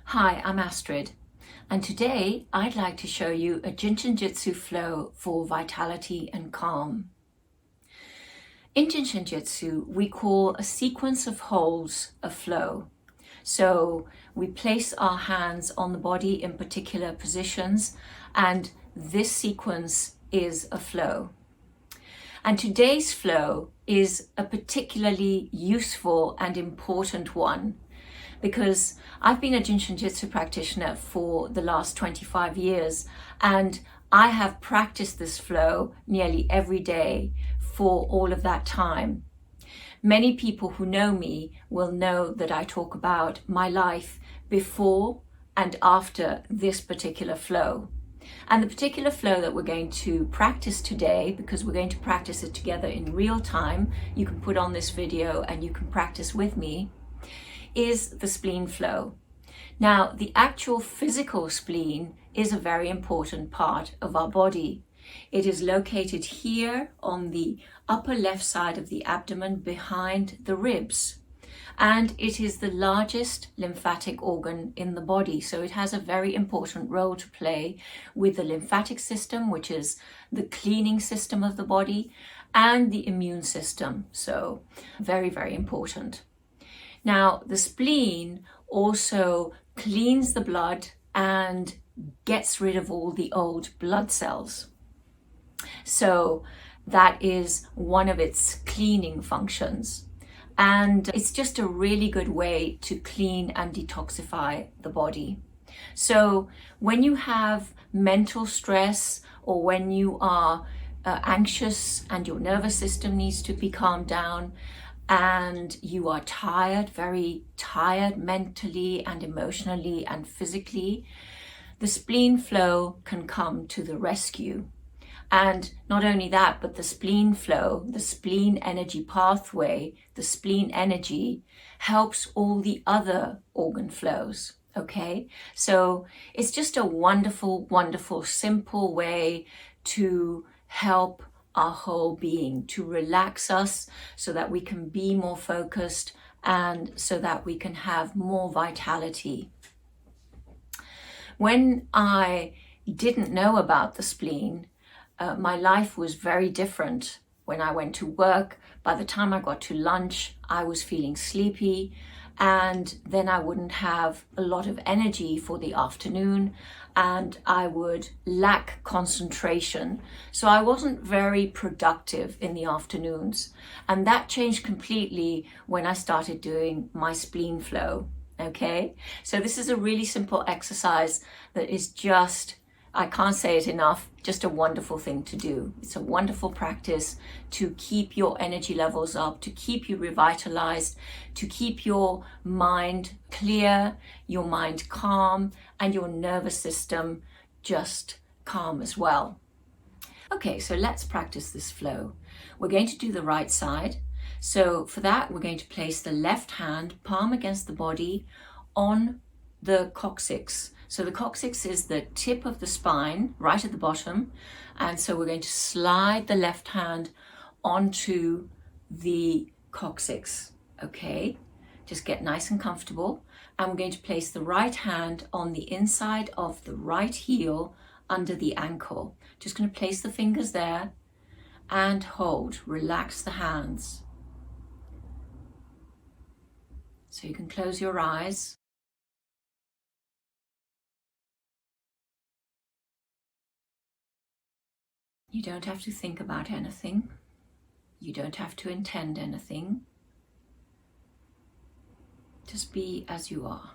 Hi, I'm Astrid, and today I'd like to show you a Jin Shin Jyutsu flow for vitality and calm. In Jin Shin Jyutsu, we call a sequence of holds a flow. So we place our hands on the body in particular positions, and this sequence is a flow. And today's flow is a particularly useful and important one, because I've been a Jin Shin Jyutsu practitioner for the last 25 years, and I have practiced this flow nearly every day for all of that time. Many people who know me will know that I talk about my life before and after this particular flow. And the particular flow that we're going to practice today, because we're going to practice it together in real time, you can put on this video and you can practice with me, is the spleen flow. Now, the actual physical spleen is a very important part of our body. It is located here on the upper left side of the abdomen behind the ribs. And it is the largest lymphatic organ in the body. So it has a very important role to play with the lymphatic system, which is the cleaning system of the body, and the immune system. So very, very important. Now, the spleen also cleans the blood and gets rid of all the old blood cells. So that is one of its cleaning functions. And it's just a really good way to clean and detoxify the body. So when you have mental stress, or when you are anxious and your nervous system needs to be calmed down, and you are tired, very tired mentally and emotionally and physically, the spleen flow can come to the rescue. And not only that, but the spleen flow, the spleen energy pathway, the spleen energy helps all the other organ flows. Okay, so it's just a wonderful, wonderful, simple way to help our whole being, to relax us so that we can be more focused and so that we can have more vitality. When I didn't know about the spleen, my life was very different. When I went to work, by the time I got to lunch, I was feeling sleepy, and then I wouldn't have a lot of energy for the afternoon, and I would lack concentration. So I wasn't very productive in the afternoons. And that changed completely when I started doing my spleen flow. Okay, so this is a really simple exercise that is just, I can't say it enough, just a wonderful thing to do. It's a wonderful practice to keep your energy levels up, to keep you revitalized, to keep your mind clear, your mind calm, and your nervous system just calm as well. Okay, so let's practice this flow. We're going to do the right side. So for that, we're going to place the left hand, palm against the body, on the coccyx. So the coccyx is the tip of the spine, right at the bottom. And so we're going to slide the left hand onto the coccyx. Okay, just get nice and comfortable. And we're going to place the right hand on the inside of the right heel under the ankle. Just going to place the fingers there and hold. Relax the hands. So you can close your eyes. You don't have to think about anything. You don't have to intend anything. Just be as you are.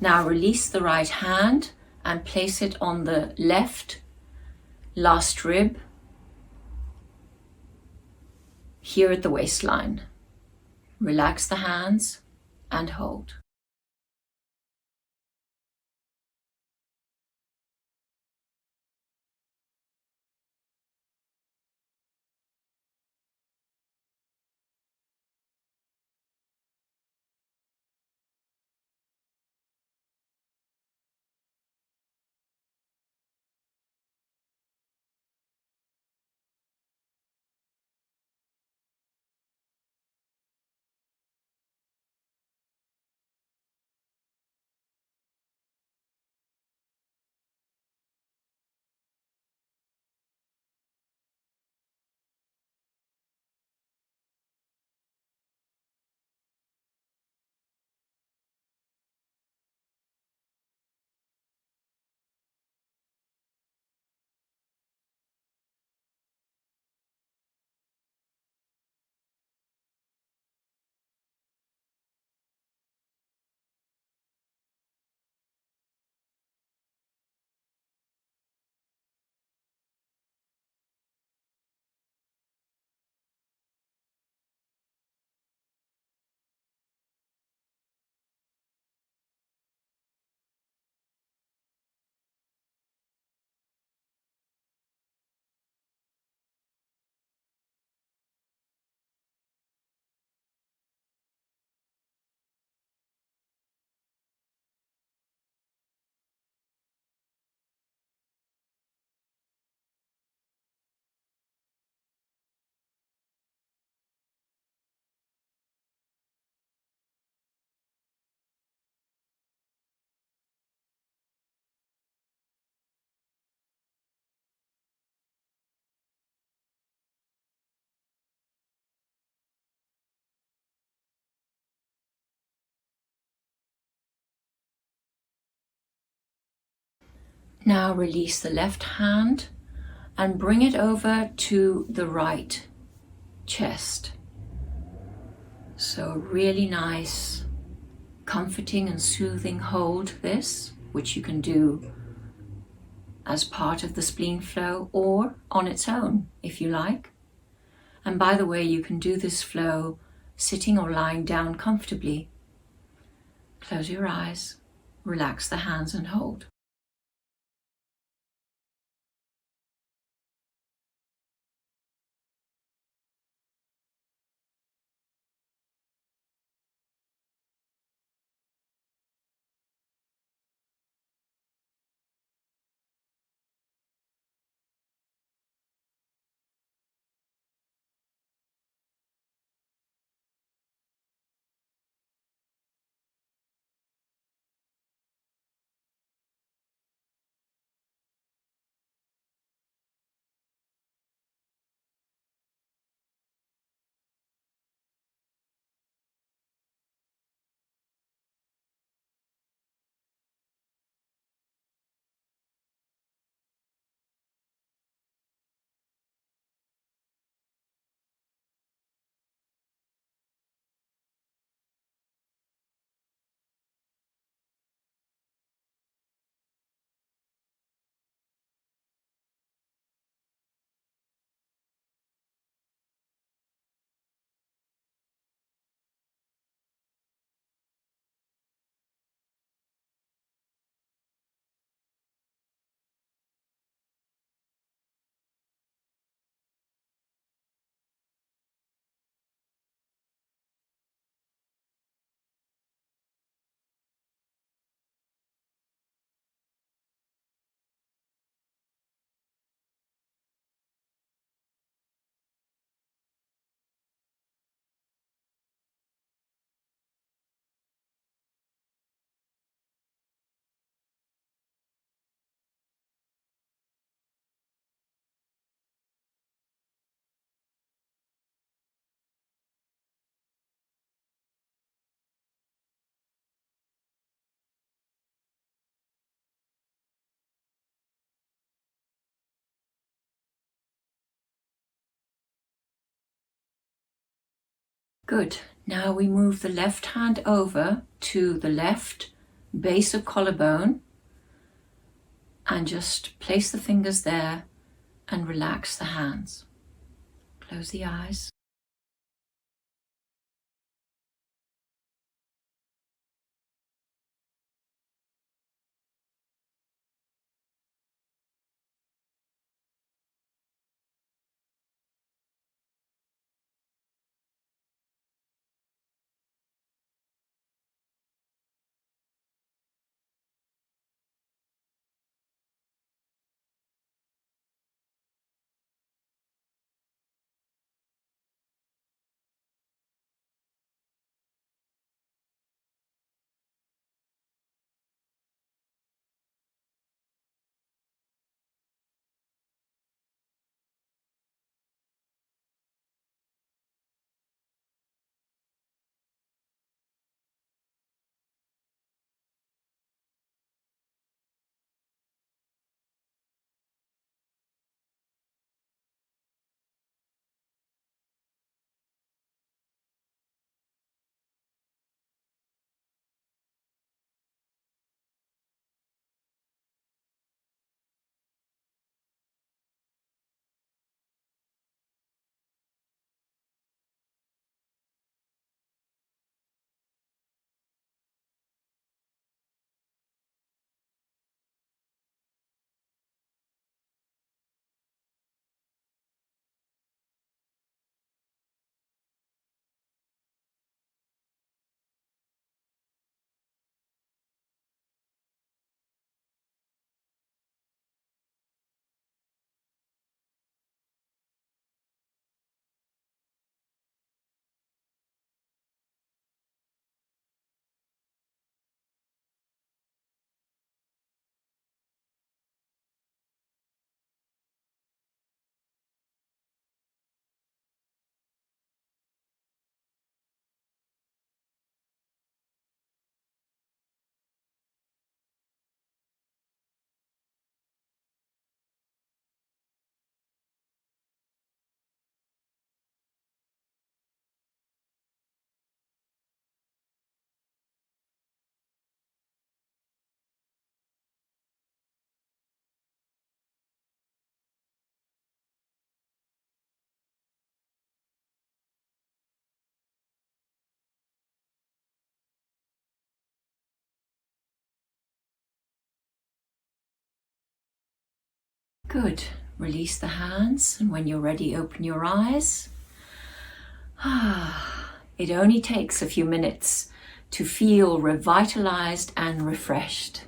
Now release the right hand and place it on the left last rib, here at the waistline. Relax the hands and hold. Now release the left hand and bring it over to the right chest. So really nice, comforting and soothing hold this, which you can do as part of the spleen flow or on its own if you like. And by the way, you can do this flow sitting or lying down comfortably. Close your eyes, relax the hands and hold. Good. Now we move the left hand over to the left base of collarbone, and just place the fingers there and relax the hands. Close the eyes. Good. Release the hands, and when you're ready, open your eyes. It only takes a few minutes to feel revitalized and refreshed.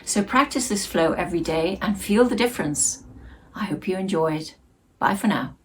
So practice this flow every day and feel the difference. I hope you enjoyed. Bye for now.